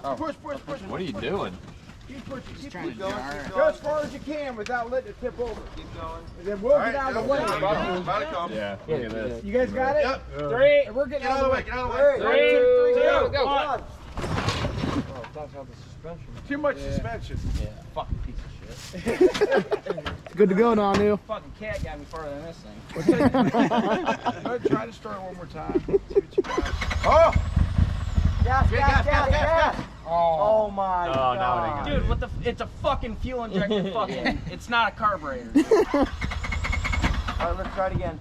Oh. Push. What are you doing? Keep pushing. Keep trying to going. jar. Go as far as you can without letting it tip over. Keep going. And then we'll get out of the way. About to come. Yeah, look at this. You guys got it? Yep. 3. We're getting out of the way. Get out of the way. 3, 2, 3, go. go. One. Oh, talk about the suspension. Too much suspension. Yeah, fucking piece of shit. It's good to go now, Neil. Fucking cat got me farther than this thing. Go ahead, try to start one more time. See what you got. Oh! Gas. Oh my Oh, god. now it ain't gonna Dude, what the it's a fucking fuel injected fucking. It's not a carburetor. All right, let's try it again.